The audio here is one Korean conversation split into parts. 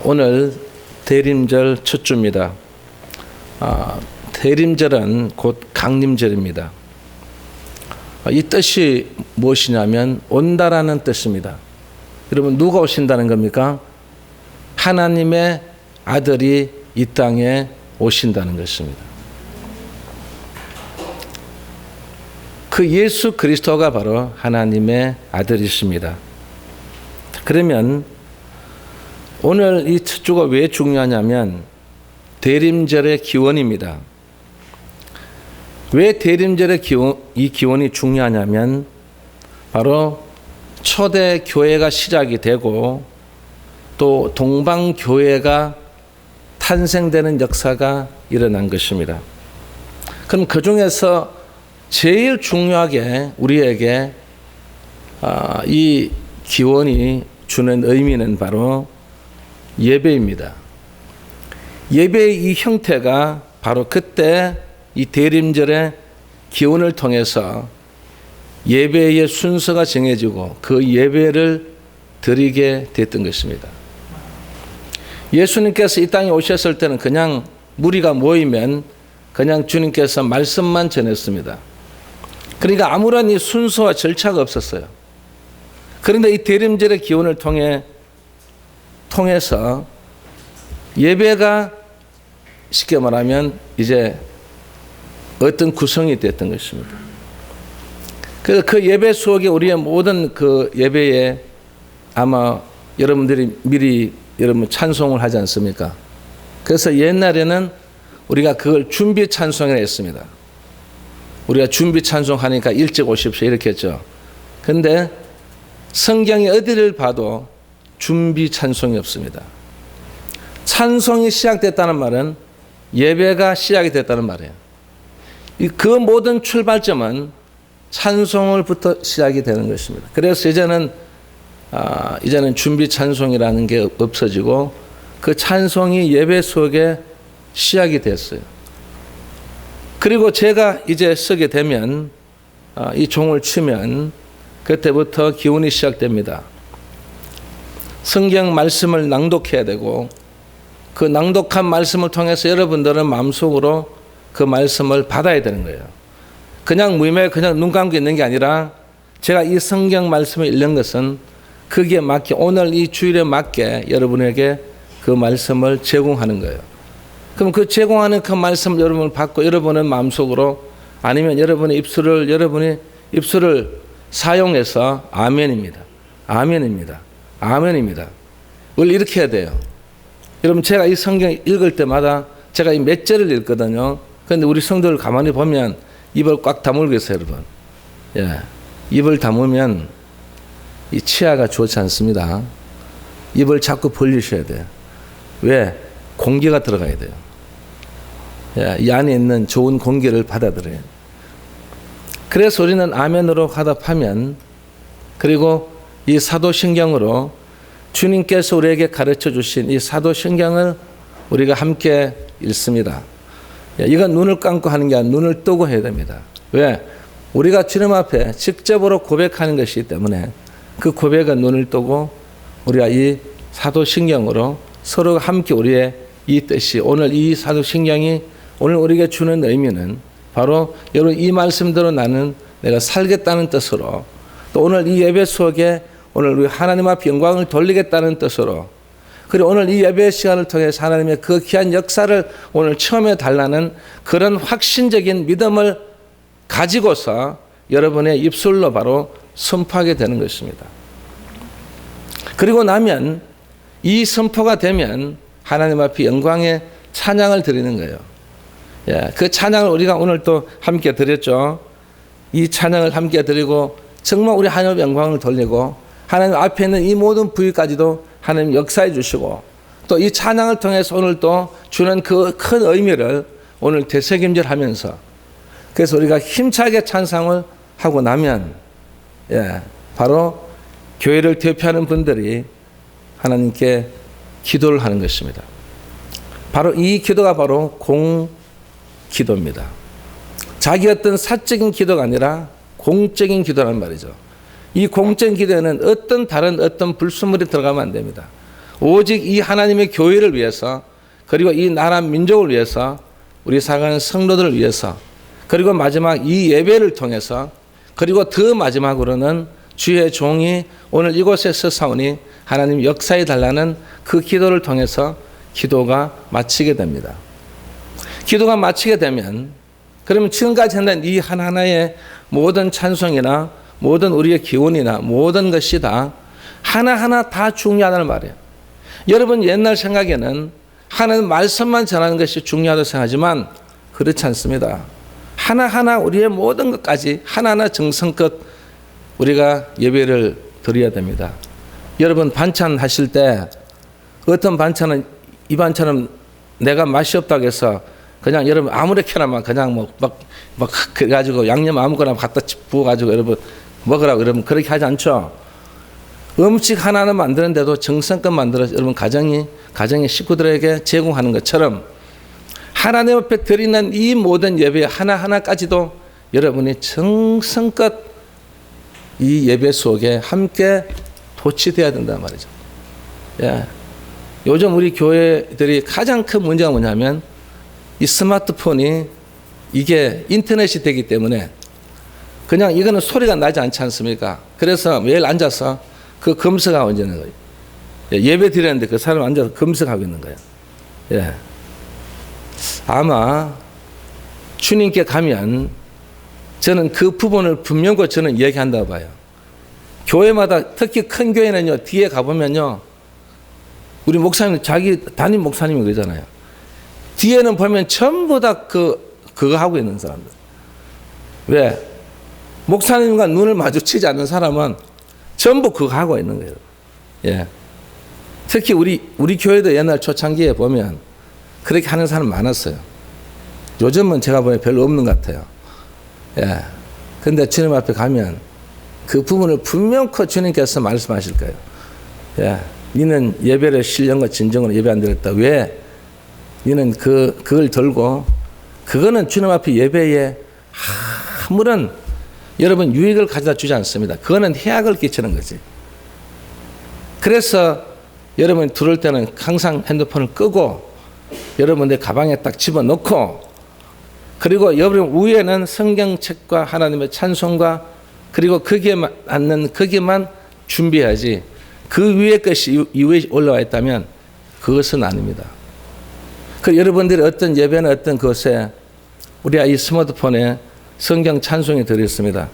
오늘 대림절 첫 주입니다. 대림절은 곧 강림절입니다. 이 뜻이 무엇이냐면 온다라는 뜻입니다. 여러분, 누가 오신다는 겁니까? 하나님의 아들이 이 땅에 오신다는 것입니다. 그 예수 그리스도가 바로 하나님의 아들이십니다. 그러면 오늘 이 첫 주가 왜 중요하냐면 대림절의 기원입니다. 왜 대림절의 이 기원이 중요하냐면 바로 초대 교회가 시작이 되고 또 동방교회가 탄생되는 역사가 일어난 것입니다. 그럼 그 중에서 제일 중요하게 우리에게 이 기원이 주는 의미는 바로 예배입니다. 예배의 이 형태가 바로 그때 이 대림절의 기원을 통해서 예배의 순서가 정해지고 그 예배를 드리게 됐던 것입니다. 예수님께서 이 땅에 오셨을 때는 그냥 무리가 모이면 그냥 주님께서 말씀만 전했습니다. 그러니까 아무런 이 순서와 절차가 없었어요. 그런데 이 대림절의 기원을 통해서 예배가 쉽게 말하면 이제 어떤 구성이 됐던 것입니다. 그 예배 속에 우리의 모든 그 예배에 아마 여러분들이 미리 여러분 찬송을 하지 않습니까? 그래서 옛날에는 우리가 그걸 준비 찬송이라고 했습니다. 우리가 준비 찬송하니까 일찍 오십시오 이렇게 했죠. 그런데 성경의 어디를 봐도 준비 찬송이 없습니다. 찬송이 시작됐다는 말은 예배가 시작이 됐다는 말이에요. 그 모든 출발점은 찬송을부터 시작이 되는 것입니다. 그래서 이제는 준비 찬송이라는 게 없어지고 그 찬송이 예배 속에 시작이 됐어요. 그리고 제가 이제 쓰게 되면 이 종을 치면 그때부터 기운이 시작됩니다. 성경 말씀을 낭독해야 되고 그 낭독한 말씀을 통해서 여러분들은 마음속으로 그 말씀을 받아야 되는 거예요. 그냥 무의미하게 그냥 눈 감고 있는 게 아니라 제가 이 성경 말씀을 읽는 것은 거기에 맞게 오늘 이 주일에 맞게 여러분에게 그 말씀을 제공하는 거예요. 그럼 그 제공하는 그 말씀을 여러분을 받고 여러분은 마음속으로 아니면 여러분이 입술을 사용해서 아멘입니다. 아멘입니다. 아멘입니다. 원래 이렇게 해야 돼요. 여러분, 제가 이 성경 읽을 때마다 제가 이 몇 절을 읽거든요. 그런데 우리 성도를 가만히 보면 입을 꽉 다물고 있어요, 여러분. 예. 입을 다물면 이 치아가 좋지 않습니다. 입을 자꾸 벌리셔야 돼요. 왜? 공기가 들어가야 돼요. 예. 이 안에 있는 좋은 공기를 받아들여요. 그래서 우리는 아멘으로 화답하면 그리고 이 사도신경으로 주님께서 우리에게 가르쳐 주신 이 사도신경을 우리가 함께 읽습니다. 이건 눈을 감고 하는 게 아니라 눈을 뜨고 해야 됩니다. 왜? 우리가 주님 앞에 직접으로 고백하는 것이기 때문에 그 고백은 눈을 뜨고 우리가 이 사도신경으로 서로 함께 우리의 이 뜻이 오늘 이 사도신경이 오늘 우리에게 주는 의미는 바로 여러분 이 말씀대로 나는 내가 살겠다는 뜻으로 또 오늘 이 예배 속에 오늘 우리 하나님 앞에 영광을 돌리겠다는 뜻으로 그리고 오늘 이 예배 시간을 통해서 하나님의 그 귀한 역사를 오늘 체험해 달라는 그런 확신적인 믿음을 가지고서 여러분의 입술로 바로 선포하게 되는 것입니다. 그리고 나면 이 선포가 되면 하나님 앞에 영광의 찬양을 드리는 거예요. 예, 그 찬양을 우리가 오늘 또 함께 드렸죠. 이 찬양을 함께 드리고 정말 우리 하나님 영광을 돌리고 하나님 앞에 있는 이 모든 부위까지도 하나님 역사해 주시고 또 이 찬양을 통해서 오늘 또 주는 그 큰 의미를 오늘 되새김질 하면서 그래서 우리가 힘차게 찬양을 하고 나면 바로 교회를 대표하는 분들이 하나님께 기도를 하는 것입니다. 바로 이 기도가 바로 공기도입니다. 자기 어떤 사적인 기도가 아니라 공적인 기도란 말이죠. 이 공적인 기도에는 어떤 불순물이 들어가면 안 됩니다. 오직 이 하나님의 교회를 위해서, 그리고 이 나라 민족을 위해서, 우리 사랑하는 성도들을 위해서, 그리고 마지막 이 예배를 통해서, 그리고 더 마지막으로는 주의 종이 오늘 이곳에 서사오니 하나님 역사해 달라는 그 기도를 통해서 기도가 마치게 됩니다. 기도가 마치게 되면, 그러면 지금까지 했던 이 하나하나의 모든 찬송이나 모든 우리의 기원이나 모든 것이 다 하나하나 다 중요하다는 말이에요. 여러분 옛날 생각에는 하나님 말씀만 전하는 것이 중요하다고 생각하지만 그렇지 않습니다. 하나하나 우리의 모든 것까지 하나하나 정성껏 우리가 예배를 드려야 됩니다. 여러분 반찬 하실 때 어떤 반찬은 이 반찬은 내가 맛이 없다고 해서 그냥 여러분 아무렇게나만 그냥 막 그래가지고 양념 아무거나 갖다 부어가지고 여러분 먹으라고 여러분 그렇게 하지 않죠. 음식 하나는 만드는데도 정성껏 만들어서 여러분 가정의 식구들에게 제공하는 것처럼 하나님 앞에 드리는 이 모든 예배 하나하나까지도 여러분이 정성껏 이 예배 속에 함께 도취되어야 된단 말이죠. 예. 요즘 우리 교회들이 가장 큰 문제가 뭐냐면 이 스마트폰이 이게 인터넷이 되기 때문에 그냥 이거는 소리가 나지 않지 않습니까? 그래서 매일 앉아서 그 검색하고 있는 거예요. 예배 드리는데 그 사람 앉아서 검색하고 있는 거예요. 예. 아마 주님께 가면 저는 그 부분을 분명히 저는 얘기한다고 봐요. 교회마다 특히 큰 교회는요, 뒤에 가보면요, 우리 목사님, 자기 담임 목사님이 그러잖아요. 뒤에는 보면 전부 다 그거 하고 있는 사람들. 왜? 목사님과 눈을 마주치지 않는 사람은 전부 그거 하고 있는 거예요. 예. 특히 우리 교회도 옛날 초창기에 보면 그렇게 하는 사람 많았어요. 요즘은 제가 보기엔 별로 없는 것 같아요. 예. 근데 주님 앞에 가면 그 부분을 분명히 주님께서 말씀하실 거예요. 예. 니는 예배를 신령과 진정으로 예배 안 드렸다. 왜? 니는 그걸 들고, 그거는 주님 앞에 예배에 아무런 여러분 유익을 가져다 주지 않습니다. 그거는 해악을 끼치는 거지. 그래서 여러분 들어올 때는 항상 핸드폰을 끄고 여러분들 가방에 딱 집어넣고, 그리고 여러분 위에는 성경책과 하나님의 찬송과 그리고 거기에 맞는 거기만 준비해야지, 그 위에 것이 이후에 올라와 있다면 그것은 아닙니다. 그 여러분들이 어떤 예배나 어떤 것에 우리가 이 스마트폰에 성경 찬송이 들어있습니다.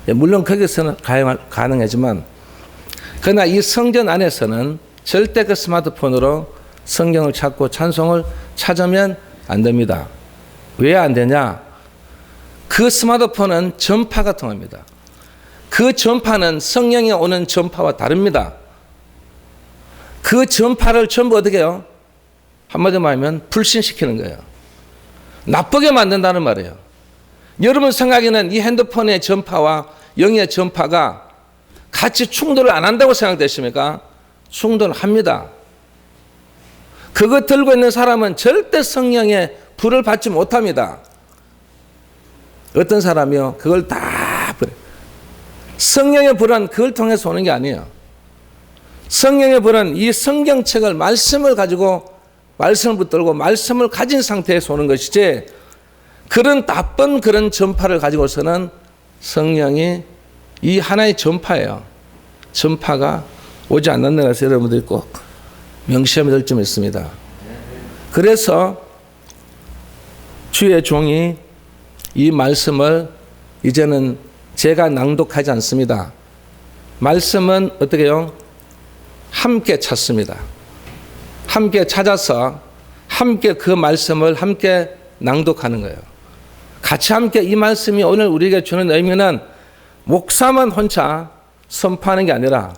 물론 거기서는 가능하지만, 그러나 이 성전 안에서는 절대 그 스마트폰으로 성경을 찾고 찬송을 찾으면 안 됩니다. 왜 안 되냐? 그 스마트폰은 전파가 통합니다. 그 전파는 성령이 오는 전파와 다릅니다. 그 전파를 전부 어떻게 해요? 한마디로 말하면 불신시키는 거예요. 나쁘게 만든다는 말이에요. 여러분 생각에는 이 핸드폰의 전파와 영의 전파가 같이 충돌을 안 한다고 생각되십니까? 충돌합니다. 그거 들고 있는 사람은 절대 성령의 불을 받지 못합니다. 어떤 사람이요? 그걸 다 버려요. 성령의 불은 그걸 통해서 오는 게 아니에요. 성령의 불은 이 성경책을 말씀을 가지고 말씀을 붙들고 말씀을 가진 상태에서 오는 것이지, 그런 나쁜 그런 전파를 가지고서는 성령이 이 하나의 전파예요. 전파가 오지 않는다는 것을 여러분들이 꼭 명심해야 될 점이 있습니다. 그래서 주의 종이 이 말씀을 이제는 제가 낭독하지 않습니다. 말씀은 어떻게 해요? 함께 찾습니다. 함께 찾아서 함께 그 말씀을 함께 낭독하는 거예요. 같이 함께 이 말씀이 오늘 우리에게 주는 의미는 목사만 혼자 선포하는 게 아니라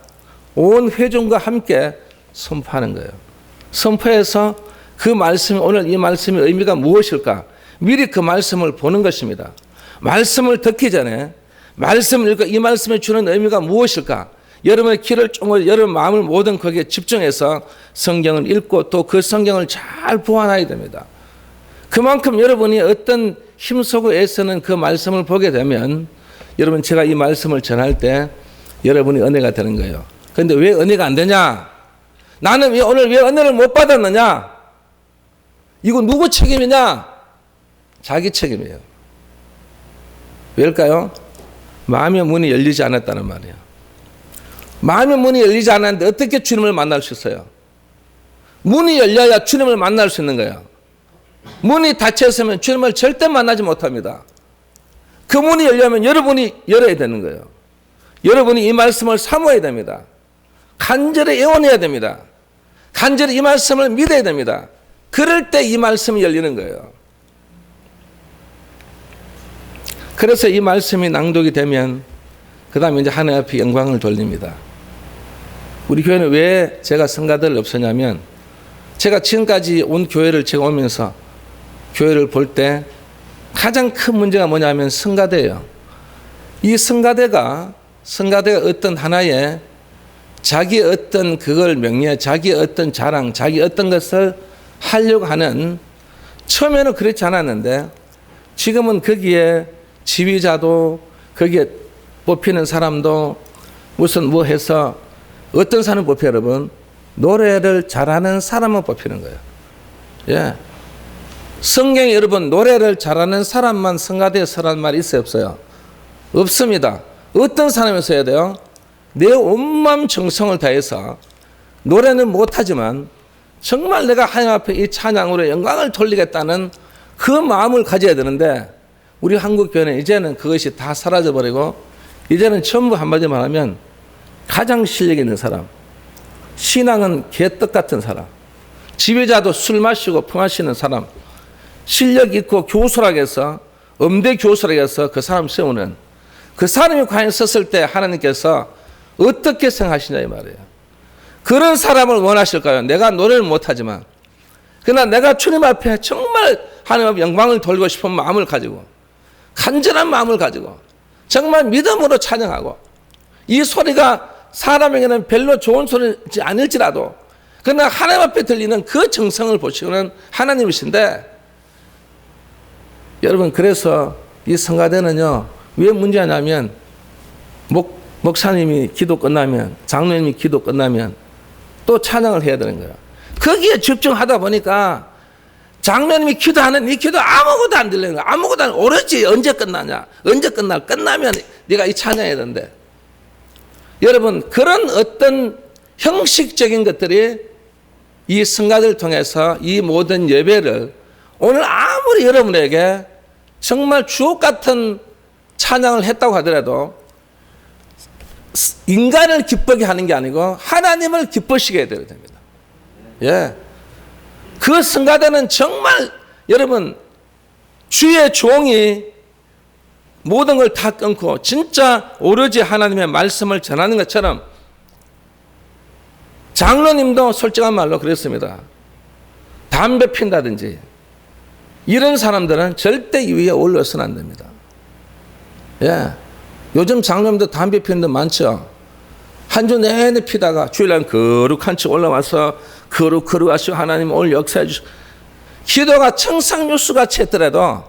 온 회중과 함께 선포하는 거예요. 선포해서 그 말씀이, 오늘 이 말씀의 의미가 무엇일까? 미리 그 말씀을 보는 것입니다. 말씀을 듣기 전에 말씀을 읽고 이 말씀이 주는 의미가 무엇일까? 여러분의 귀를 쫑을, 여러분 마음을 모든 거기에 집중해서 성경을 읽고 또 그 성경을 잘 보완해야 됩니다. 그만큼 여러분이 어떤 힘쓰고 애쓰는 그 말씀을 보게 되면 여러분, 제가 이 말씀을 전할 때 여러분이 은혜가 되는 거예요. 그런데 왜 은혜가 안 되냐? 나는 오늘 왜 은혜를 못 받았느냐? 이거 누구 책임이냐? 자기 책임이에요. 왜일까요? 마음의 문이 열리지 않았다는 말이에요. 마음의 문이 열리지 않았는데 어떻게 주님을 만날 수 있어요? 문이 열려야 주님을 만날 수 있는 거예요. 문이 닫혀 있으면 주님을 절대 만나지 못합니다. 그 문이 열려면 여러분이 열어야 되는 거예요. 여러분이 이 말씀을 사모해야 됩니다. 간절히 애원해야 됩니다. 간절히 이 말씀을 믿어야 됩니다. 그럴 때 이 말씀이 열리는 거예요. 그래서 이 말씀이 낭독이 되면 그 다음에 이제 하나님 앞에 영광을 돌립니다. 우리 교회는 왜 제가 성가대를 없었냐면 제가 지금까지 온 교회를 제가 오면서 교회를 볼 때 가장 큰 문제가 뭐냐면 성가대예요. 이 성가대가 어떤 하나의 자기 어떤 그걸 명예, 자기 어떤 자랑, 자기 어떤 것을 하려고 하는, 처음에는 그렇지 않았는데 지금은 거기에 지휘자도 거기에 뽑히는 사람도 무슨 뭐 해서 어떤 사람 뽑혀요, 여러분? 노래를 잘하는 사람은 뽑히는 거예요. 예. 성경에 여러분 노래를 잘하는 사람만 성가대에 서라는 말이 있어요, 없어요? 없습니다. 어떤 사람이 써야 돼요? 내 온마음 정성을 다해서 노래는 못하지만 정말 내가 하나님 앞에 이 찬양으로 영광을 돌리겠다는 그 마음을 가져야 되는데 우리 한국 교회는 이제는 그것이 다 사라져버리고 이제는 전부 한마디 말하면 가장 실력 있는 사람, 신앙은 개떡 같은 사람, 지휘자도 술 마시고 퍼마시는 사람, 실력 있고 교수라고 해서 음대 교수라고 해서 그 사람 세우는, 그 사람이 과연 썼을 때 하나님께서 어떻게 생각하시냐 이 말이에요. 그런 사람을 원하실까요? 내가 노래를 못하지만 그러나 내가 주님 앞에 정말 하나님 앞에 영광을 돌리고 싶은 마음을 가지고 간절한 마음을 가지고 정말 믿음으로 찬양하고 이 소리가 사람에게는 별로 좋은 소리지 아닐지라도 그러나 하나님 앞에 들리는 그 정성을 보시고는 하나님이신데, 여러분 그래서 이 성가대는요 왜 문제냐면 목사님이 기도 끝나면, 장로님이 기도 끝나면 또 찬양을 해야 되는 거예요. 거기에 집중하다 보니까 장로님이 기도하는 이 기도 아무것도 안 들리는 거야. 아무것도 안, 오로지 언제 끝나냐, 언제 끝나면 네가 이 찬양해야 되는데, 여러분 그런 어떤 형식적인 것들이 이 성가대를 통해서 이 모든 예배를 오늘 아무리 여러분에게 정말 주옥 같은 찬양을 했다고 하더라도 인간을 기쁘게 하는 게 아니고 하나님을 기쁘시게 해야 됩니다. 예. 그 성가대는 정말 여러분 주의 종이 모든 걸 다 끊고 진짜 오로지 하나님의 말씀을 전하는 것처럼, 장로님도 솔직한 말로 그랬습니다. 담배 핀다든지 이런 사람들은 절대 이 위에 올라서는 안 됩니다. 예. 요즘 장로님도 담배 피는 데 많죠. 한 주 내내 피다가 주일날 거룩한 척 올라와서 거룩하시고 하나님 오늘 역사해 주시고, 기도가 청상뉴스같이 했더라도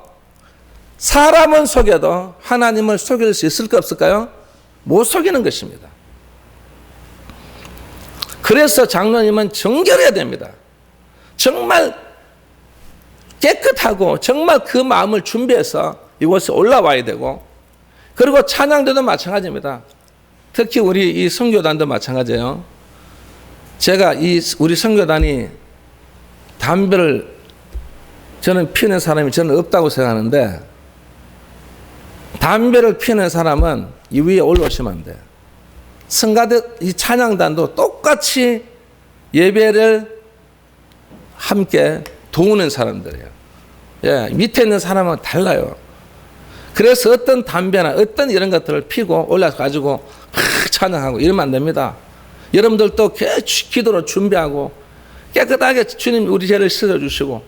사람은 속여도 하나님을 속일 수 있을까 없을까요? 못 속이는 것입니다. 그래서 장로님은 정결해야 됩니다. 정말 깨끗하고 정말 그 마음을 준비해서 이곳에 올라와야 되고, 그리고 찬양대도 마찬가지입니다. 특히 우리 이 선교단도 마찬가지예요. 제가 우리 선교단이 담배를 저는 피는 사람이 저는 없다고 생각하는데, 담배를 피는 사람은 이 위에 올라오시면 안 돼요. 성가대 이 찬양단도 똑같이 예배를 함께 도우는 사람들이에요. 예, 밑에 있는 사람은 달라요. 그래서 어떤 담배나 어떤 이런 것들을 피고 올라가지고 막 찬양하고 이러면 안 됩니다. 여러분들도 기도로 준비하고 깨끗하게 주님 우리 죄를 씻어주시고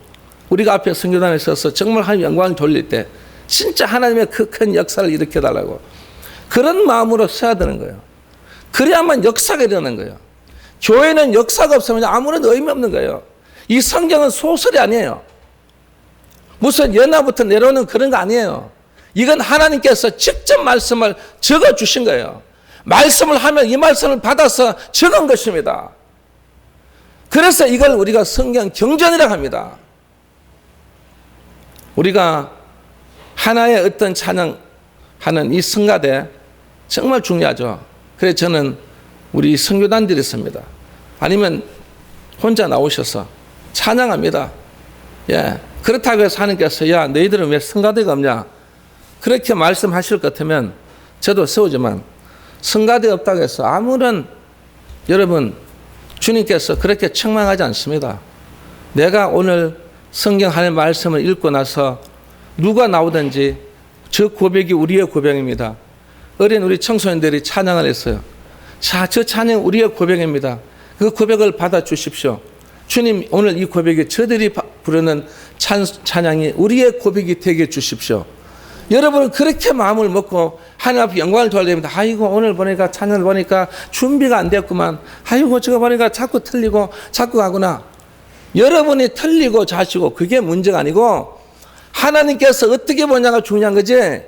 우리가 앞에 선교단에 서서 정말 하나님 영광을 돌릴 때 진짜 하나님의 그 큰 역사를 일으켜달라고 그런 마음으로 써야 되는 거예요. 그래야만 역사가 일어나는 거예요. 교회는 역사가 없으면 아무런 의미 없는 거예요. 이 성경은 소설이 아니에요. 무슨 연하부터 내려오는 그런 거 아니에요. 이건 하나님께서 직접 말씀을 적어주신 거예요. 말씀을 하면 이 말씀을 받아서 적은 것입니다. 그래서 이걸 우리가 성경 경전이라고 합니다. 우리가 하나의 어떤 찬양하는 이 성가대 정말 중요하죠. 그래서 저는 우리 선교단들이 있습니다. 아니면 혼자 나오셔서 찬양합니다. 예. 그렇다고 해서 하나님께서 야 너희들은 왜 성가대가 없냐 그렇게 말씀하실 것 같으면 저도 세우지만 성가대 없다고 해서 아무런 여러분 주님께서 그렇게 책망하지 않습니다. 내가 오늘 성경 하나님의 말씀을 읽고 나서 누가 나오든지 저 고백이 우리의 고백입니다. 어린 우리 청소년들이 찬양을 했어요. 자, 저 찬양 우리의 고백입니다. 그 고백을 받아주십시오. 주님 오늘 이 고백이 저들이 부르는 찬양이 우리의 고백이 되게 해주십시오. 여러분은 그렇게 마음을 먹고 하나님 앞에 영광을 돌립니다. 아이고 오늘 보니까 찬양을 보니까 준비가 안 됐구만. 아이고 저거 보니까 자꾸 틀리고 자꾸 가구나. 여러분이 틀리고 자시고 그게 문제가 아니고 하나님께서 어떻게 보냐가 중요한 거지.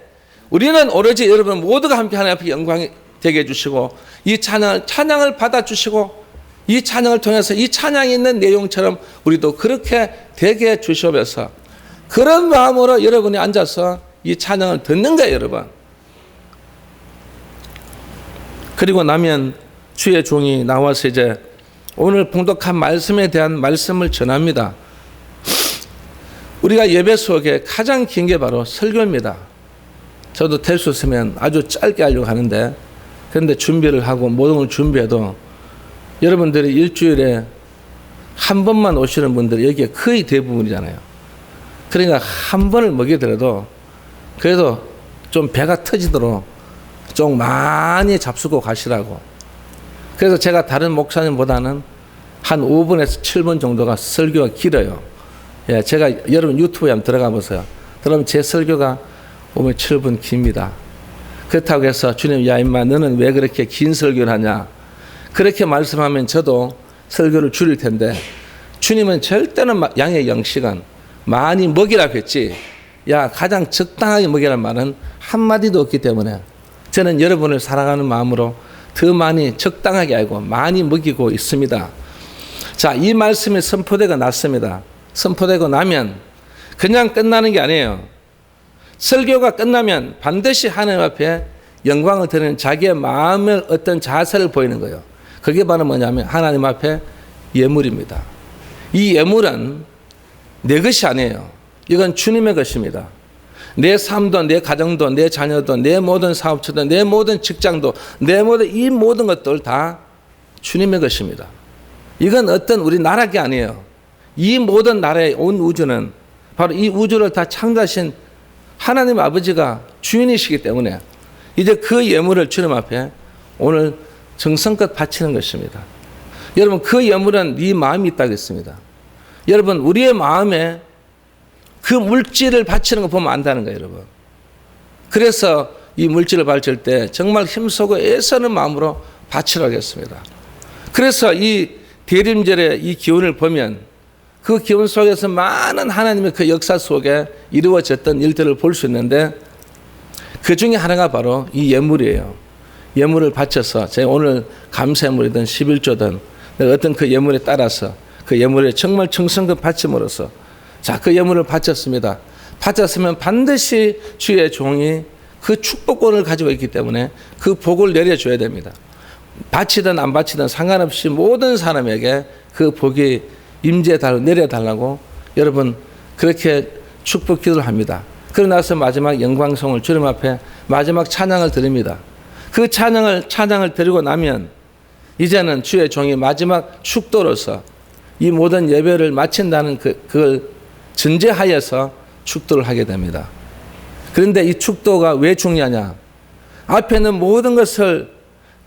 우리는 오로지 여러분 모두가 함께 하나님 앞에 영광이 되게 해주시고 이 찬양을 받아주시고 이 찬양을 통해서 이 찬양이 있는 내용처럼 우리도 그렇게 되게 해주시면서 그런 마음으로 여러분이 앉아서 이 찬양을 듣는 거예요, 여러분. 그리고 나면 주의 종이 나와서 이제 오늘 봉독한 말씀에 대한 말씀을 전합니다. 우리가 예배 속에 가장 긴 게 바로 설교입니다. 저도 될 수 있으면 아주 짧게 하려고 하는데 그런데 준비를 하고 모든 걸 준비해도 여러분들이 일주일에 한 번만 오시는 분들이 여기에 거의 대부분이잖아요. 그러니까 한 번을 먹이더라도 그래도 좀 배가 터지도록 좀 많이 잡수고 가시라고. 그래서 제가 다른 목사님보다는 한 5분에서 7분 정도가 설교가 길어요. 예, 제가 여러분 유튜브에 한번 들어가 보세요. 그러면 제 설교가 5분, 7분 깁니다. 그렇다고 해서 주님, 야 임마 너는 왜 그렇게 긴 설교를 하냐. 그렇게 말씀하면 저도 설교를 줄일 텐데 주님은 절대는 양의 영시간 많이 먹이라고 했지 야 가장 적당하게 먹이라는 말은 한마디도 없기 때문에 저는 여러분을 사랑하는 마음으로 더 많이 적당하게 알고 많이 먹이고 있습니다. 자, 이 말씀이 선포되고 났습니다. 선포되고 나면 그냥 끝나는 게 아니에요. 설교가 끝나면 반드시 하나님 앞에 영광을 드리는 자기의 마음의 어떤 자세를 보이는 거예요. 그게 바로 뭐냐면 하나님 앞에 예물입니다. 이 예물은 내 것이 아니에요. 이건 주님의 것입니다. 내 삶도 내 가정도 내 자녀도 내 모든 사업처도 내 모든 직장도 내 모든 이 모든 것들 다 주님의 것입니다. 이건 어떤 우리 나라가 아니에요. 이 모든 나라의 온 우주는 바로 이 우주를 다 창조하신 하나님 아버지가 주인이시기 때문에 이제 그 예물을 주님 앞에 오늘 정성껏 바치는 것입니다. 여러분 그 예물은 네 마음이 있다고 했습니다. 여러분 우리의 마음에 그 물질을 바치는 거 보면 안다는 거예요, 여러분. 그래서 이 물질을 바칠 때 정말 힘쓰고 애쓰는 마음으로 바치라고 했습니다. 그래서 이 대림절의 이 기운을 보면 그 기운 속에서 많은 하나님의 그 역사 속에 이루어졌던 일들을 볼 수 있는데 그 중에 하나가 바로 이 예물이에요. 예물을 바쳐서 제가 오늘 감사예물이든 11조든 어떤 그 예물에 따라서 그 예물에 정말 정성껏 바침으로써 자, 그 예물을 바쳤습니다. 바쳤으면 반드시 주의 종이 그 축복권을 가지고 있기 때문에 그 복을 내려줘야 됩니다. 바치든 안 바치든 상관없이 모든 사람에게 그 복이 임재달라고 내려달라고 여러분 그렇게 축복 기도를 합니다. 그러고 나서 마지막 영광송을 주님 앞에 마지막 찬양을 드립니다. 그 찬양을 드리고 나면 이제는 주의 종이 마지막 축도로서 이 모든 예배를 마친다는 그걸 전제하여서 축도를 하게 됩니다. 그런데 이 축도가 왜 중요하냐? 앞에는 모든 것을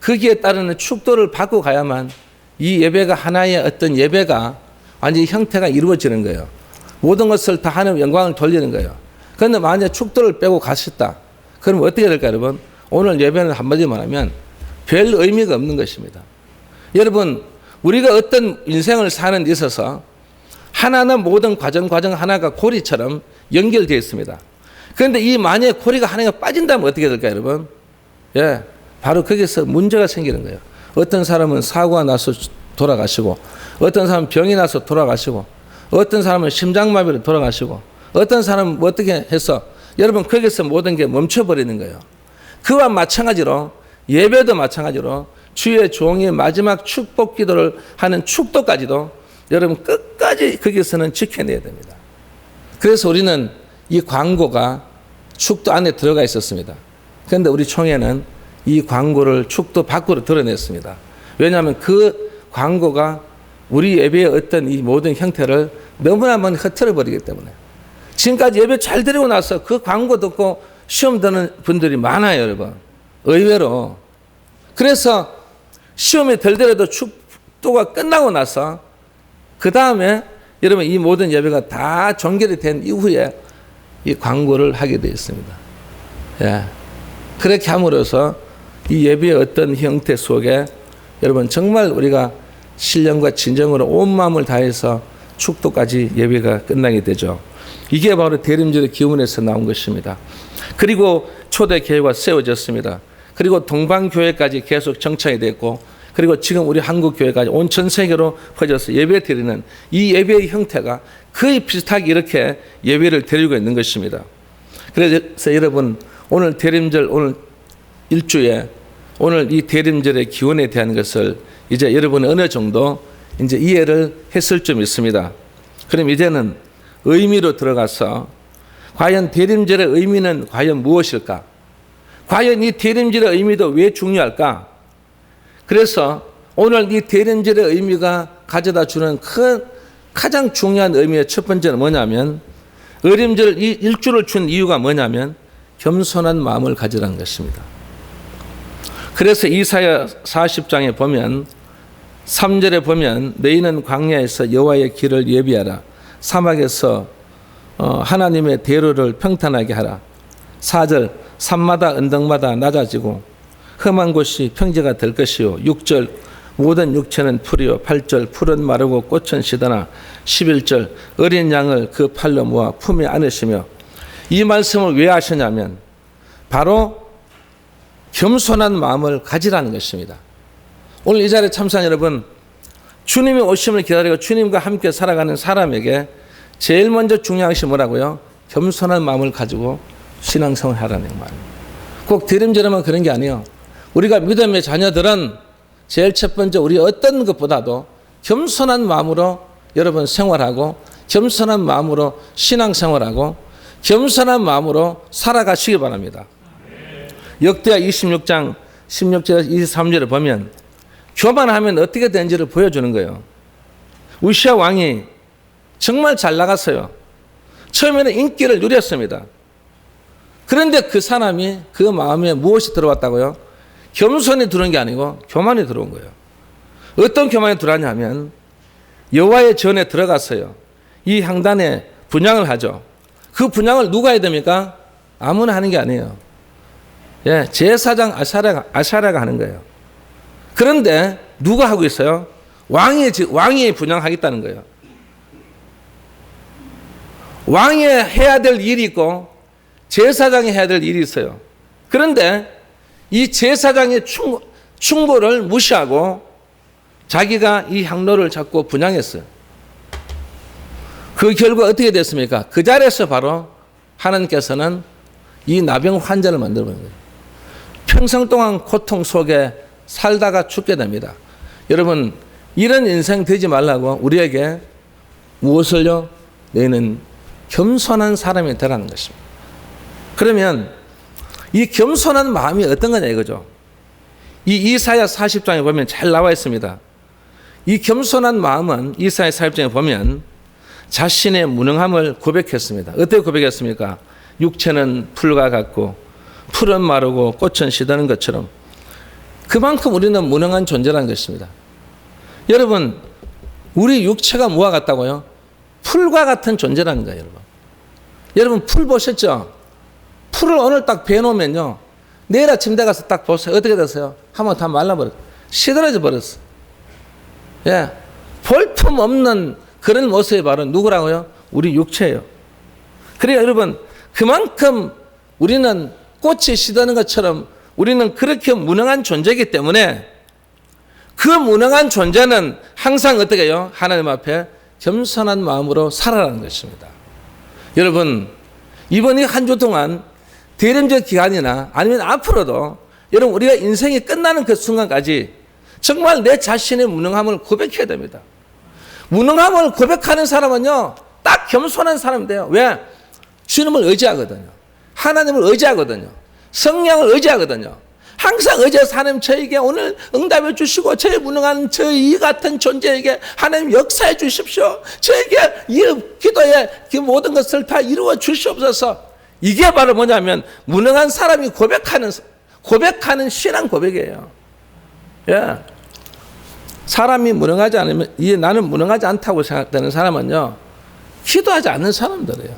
거기에 따르는 축도를 받고 가야만 이 예배가 하나의 어떤 예배가 완전히 형태가 이루어지는 거예요. 모든 것을 다 하는 영광을 돌리는 거예요. 그런데 만약에 축도를 빼고 가셨다. 그럼 어떻게 될까요, 여러분? 오늘 예배는 한마디로 말하면 별 의미가 없는 것입니다. 여러분, 우리가 어떤 인생을 사는 데 있어서 하나는 모든 과정 하나가 고리처럼 연결되어 있습니다. 그런데 이 만약에 고리가 하나가 빠진다면 어떻게 될까요, 여러분? 예, 바로 거기서 문제가 생기는 거예요. 어떤 사람은 사고가 나서 돌아가시고, 어떤 사람은 병이 나서 돌아가시고, 어떤 사람은 심장마비로 돌아가시고, 어떤 사람은 뭐 어떻게 해서 여러분 거기서 모든 게 멈춰버리는 거예요. 그와 마찬가지로 예배도 마찬가지로 주의 종이 마지막 축복 기도를 하는 축도까지도 여러분 끝까지 거기서는 지켜내야 됩니다. 그래서 우리는 이 광고가 축도 안에 들어가 있었습니다. 그런데 우리 총회는 이 광고를 축도 밖으로 드러냈습니다. 왜냐하면 그 광고가 우리 예배의 어떤 이 모든 형태를 너무나 많이 흐트러 버리기 때문에. 지금까지 예배 잘 드리고 나서 그 광고 듣고 시험 드는 분들이 많아요, 여러분. 의외로. 그래서 시험에 들더라도 축도가 끝나고 나서 그 다음에 여러분 이 모든 예배가 다 종결이 된 이후에 이 광고를 하게 되어 있습니다. 예. 그렇게 함으로써 이 예배의 어떤 형태 속에 여러분 정말 우리가 신령과 진정으로 온 마음을 다해서 축도까지 예배가 끝나게 되죠. 이게 바로 대림절의 기원에서 나온 것입니다. 그리고 초대 교회가 세워졌습니다. 그리고 동방교회까지 계속 정착이 됐고, 그리고 지금 우리 한국교회까지 온 전 세계로 퍼져서 예배 드리는 이 예배의 형태가 거의 비슷하게 이렇게 예배를 드리고 있는 것입니다. 그래서 여러분 오늘 대림절 오늘 일주에 오늘 이 대림절의 기원에 대한 것을 이제 여러분이 어느 정도 이제 이해를 했을 좀 있습니다. 그럼 이제는 의미로 들어가서 과연 대림절의 의미는 과연 무엇일까? 과연 이 대림절의 의미도 왜 중요할까? 그래서 오늘 이 대림절의 의미가 가져다 주는 가장 중요한 의미의 첫 번째는 뭐냐면 어림절 이 일주를 준 이유가 뭐냐면 겸손한 마음을 가지라는 것입니다. 그래서 이사야 40장에 보면 3절에 보면 너희는 광야에서 여호와의 길을 예비하라. 사막에서 하나님의 대로를 평탄하게 하라. 4절 산마다 언덕마다 낮아지고 험한 곳이 평지가 될 것이요. 6절 모든 육체는 풀이요. 8절 풀은 마르고 꽃은 시드나. 11절 어린 양을 그 팔로 모아 품에 안으시며. 이 말씀을 왜 하시냐면 바로 겸손한 마음을 가지라는 것입니다. 오늘 이 자리에 참석한 여러분, 주님의 오심을 기다리고 주님과 함께 살아가는 사람에게 제일 먼저 중요한 것이 뭐라고요? 겸손한 마음을 가지고 신앙생활을 하라는 말입니다. 꼭 대림절에만 그런 게 아니에요. 우리가 믿음의 자녀들은 제일 첫 번째 우리 어떤 것보다도 겸손한 마음으로 여러분 생활하고 겸손한 마음으로 신앙생활하고 겸손한 마음으로 살아가시기 바랍니다. 역대하 26장 16절에서 23절을 보면 교만하면 어떻게 되는지를 보여주는 거예요. 우시아 왕이 정말 잘 나갔어요. 처음에는 인기를 누렸습니다. 그런데 그 사람이 그 마음에 무엇이 들어왔다고요? 겸손이 들어온 게 아니고 교만이 들어온 거예요. 어떤 교만이 들어왔냐면 여호와의 전에 들어갔어요. 이 향단에 분향을 하죠. 그 분향을 누가 해야 됩니까? 아무나 하는 게 아니에요. 예, 제사장 아사랴가 하는 거예요. 그런데 누가 하고 있어요? 왕이 분향하겠다는 거예요. 왕이 해야 될 일이 있고 제사장이 해야 될 일이 있어요. 그런데 이 제사장의 충고를 무시하고 자기가 이 향로를 잡고 분향했어요. 그 결과 어떻게 됐습니까? 그 자리에서 바로 하나님께서는 이 나병 환자를 만들어버린 거예요. 평생 동안 고통 속에 살다가 죽게 됩니다. 여러분 이런 인생 되지 말라고 우리에게 무엇을요? 너희는 겸손한 사람이 되라는 것입니다. 그러면 이 겸손한 마음이 어떤 거냐 이거죠. 이 이사야 40장에 보면 잘 나와 있습니다. 이 겸손한 마음은 이사야 40장에 보면 자신의 무능함을 고백했습니다. 어떻게 고백했습니까? 육체는 풀과 같고 풀은 마르고 꽃은 시드는 것처럼 그만큼 우리는 무능한 존재라는 것입니다. 여러분 우리 육체가 뭐와 같다고요? 풀과 같은 존재라는 거예요. 여러분 풀 보셨죠? 풀을 오늘 딱 베어놓으면요 내일 아침 돼 가서 딱 보세요. 어떻게 됐어요? 한번 다 말라버렸어요. 시들어져 버렸어요. 예, 볼품 없는 그런 모습이 바로 누구라고요? 우리 육체예요. 그러니까 여러분 그만큼 우리는 꽃이 시드는 것처럼 우리는 그렇게 무능한 존재이기 때문에 그 무능한 존재는 항상 어떻게 해요? 하나님 앞에 겸손한 마음으로 살아라는 것입니다. 여러분, 이번 이 한 주 동안 대림절 기간이나 아니면 앞으로도 여러분 우리가 인생이 끝나는 그 순간까지 정말 내 자신의 무능함을 고백해야 됩니다. 무능함을 고백하는 사람은요, 딱 겸손한 사람이 돼요. 왜? 주님을 의지하거든요. 하나님을 의지하거든요. 성령을 의지하거든요. 항상 의지해서 하나님 저에게 오늘 응답해 주시고 저의 무능한 저희 같은 존재에게 하나님 역사해 주십시오. 저에게 이 기도에 그 모든 것을 다 이루어 주시옵소서. 이게 바로 뭐냐면 무능한 사람이 고백하는 신앙 고백이에요. 예. 사람이 무능하지 않으면 나는 무능하지 않다고 생각되는 사람은요, 기도하지 않는 사람들이에요.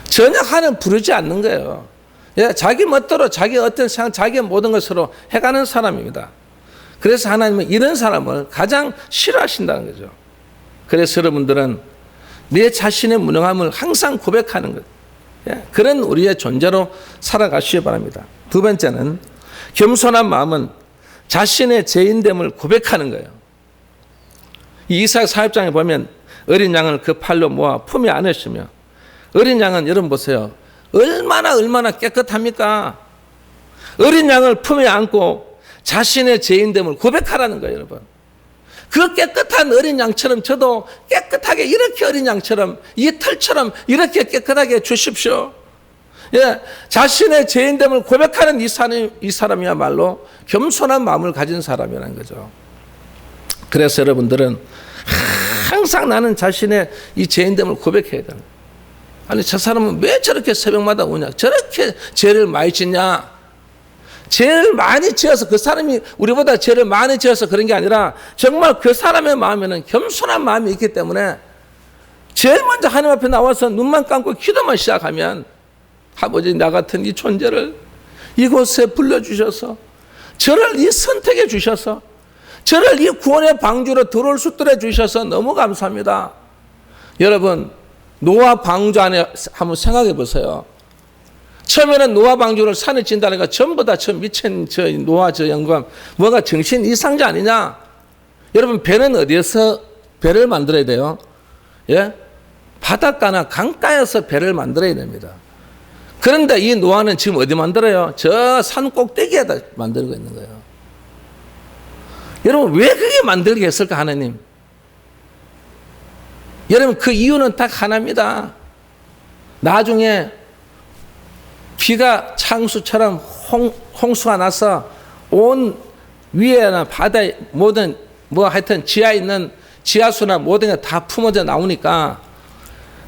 전혀 하나님 부르지 않는 거예요. 예, 자기 멋대로 자기 어떤 생각, 자기의 모든 것으로 해가는 사람입니다. 그래서 하나님은 이런 사람을 가장 싫어하신다는 거죠. 그래서 여러분들은 내 자신의 무능함을 항상 고백하는 것. 예, 그런 우리의 존재로 살아가시기 바랍니다. 두 번째는 겸손한 마음은 자신의 죄인됨을 고백하는 거예요. 이사야 40장에 보면 어린 양을 그 팔로 모아 품에 안으시며, 어린 양은 여러분 보세요. 얼마나 깨끗합니까? 어린 양을 품에 안고 자신의 죄인됨을 고백하라는 거예요, 여러분. 그 깨끗한 어린 양처럼 저도 깨끗하게 이렇게 어린 양처럼 이 털처럼 이렇게 깨끗하게 주십시오. 예, 자신의 죄인됨을 고백하는 이 사람이야말로 겸손한 마음을 가진 사람이라는 거죠. 그래서 여러분들은 항상 나는 자신의 이 죄인됨을 고백해야 됩니다. 아니 저 사람은 왜 저렇게 새벽마다 오냐, 저렇게 죄를 많이 짓냐. 죄를 많이 지어서 그 사람이 우리보다 죄를 많이 지어서 그런 게 아니라 정말 그 사람의 마음에는 겸손한 마음이 있기 때문에 제일 먼저 하나님 앞에 나와서 눈만 감고 기도만 시작하면, 아버지 나 같은 이 존재를 이곳에 불러주셔서 저를 이 선택해 주셔서 저를 이 구원의 방주로 들어올 수 있도록 해주셔서 너무 감사합니다. 여러분, 노아 방주 안에 한번 생각해 보세요. 처음에는 노아 방주를 산에 진다니까 전부 다 저 미친 저 노아 저 영감 뭔가 정신 이상자 아니냐. 여러분, 배는 어디에서 배를 만들어야 돼요? 예? 바닷가나 강가에서 배를 만들어야 됩니다. 그런데 이 노아는 지금 어디 만들어요? 저 산 꼭대기에다 만들고 있는 거예요. 여러분, 왜 그게 만들게 했을까, 하나님? 여러분, 그 이유는 딱 하나입니다. 나중에 비가 창수처럼 홍수가 나서 온 위에나 바다에 모든 하여튼 지하에 있는 지하수나 모든 게 다 품어져 나오니까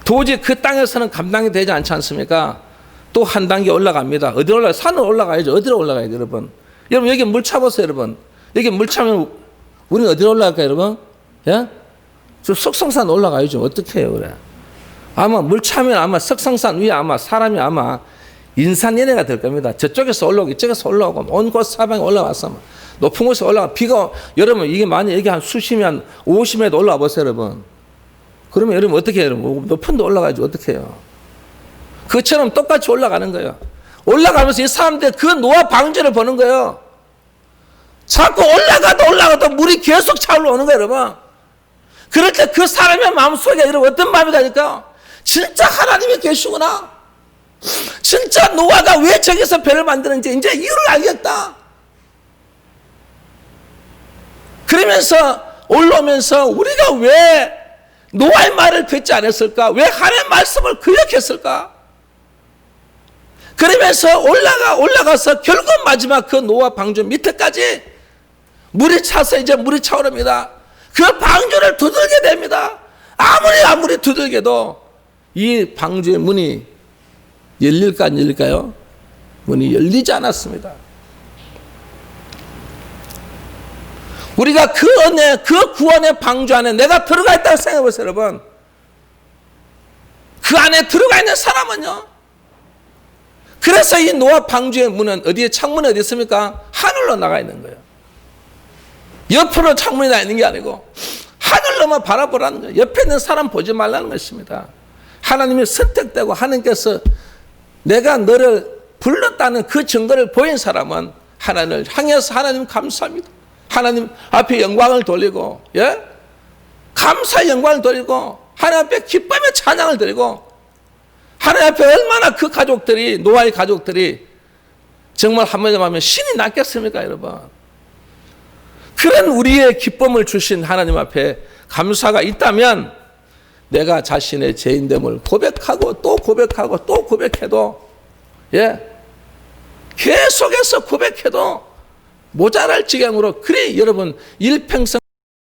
도저히 그 땅에서는 감당이 되지 않지 않습니까? 또 한 단계 올라갑니다. 어디로 올라가요? 산으로 올라가야죠. 어디로 올라가야 돼요, 여러분? 여러분, 여기 물 차보세요, 여러분. 여기 물 차면 우리는 어디로 올라갈까요, 여러분? 예? 저 석성산 올라가야죠. 어떻게 해요, 그래? 아마 물 차면 아마 석성산 위에 아마 사람이 아마 인산연애가 될 겁니다. 저쪽에서 올라오고 이쪽에서 올라오고 온 곳 사방에 올라와서 높은 곳에 올라가. 비가, 여러분, 이게 만약 여기 한 수심이 한 50m 올라와 보세요, 여러분. 그러면 여러분 어떻게 해요, 여러분? 높은 데 올라가야지, 어떻게 해요? 그처럼 똑같이 올라가는 거예요. 올라가면서 이 사람들 그 노아 방주를 보는 거예요. 자꾸 올라가도 물이 계속 차올라 오는 거예요, 여러분. 그럴 때 그 사람의 마음속에 여러분 어떤 마음이 가니까 진짜 하나님이 계시구나. 진짜 노아가 왜 저기서 배를 만드는지 이제 이유를 알겠다. 그러면서 올라오면서 우리가 왜 노아의 말을 듣지 않았을까? 왜 하나님의 말씀을 기억했을까? 그러면서 올라가서 결국 마지막 그 노아 방주 밑에까지 물이 차서 이제 물이 차오릅니다. 그 방주를 두들게 됩니다. 아무리 두들겨도 이 방주의 문이 열릴까 안 열릴까요? 문이 열리지 않았습니다. 우리가 그 은혜, 그 구원의 방주 안에 내가 들어가 있다고 생각해 보세요, 여러분. 그 안에 들어가 있는 사람은요. 그래서 이 노아 방주의 문은 어디에, 창문이 어디 있습니까? 하늘로 나가 있는 거예요. 옆으로 창문이 나 있는 게 아니고 하늘로만 바라보라는 거예요. 옆에 있는 사람 보지 말라는 것입니다. 하나님이 선택되고 하나님께서 내가 너를 불렀다는 그 증거를 보인 사람은 하나님을 향해서 하나님 감사합니다. 하나님 앞에 영광을 돌리고, 예? 감사의 영광을 돌리고, 하나님 앞에 기쁨의 찬양을 드리고, 하나님 앞에 얼마나 그 가족들이, 노아의 가족들이 정말 한마디로 하면 신이 낫겠습니까, 여러분? 그런 우리의 기쁨을 주신 하나님 앞에 감사가 있다면 내가 자신의 죄인됨을 고백하고 또 고백하고 또 고백해도, 예, 계속해서 고백해도 모자랄 지경으로, 그래 여러분 일평생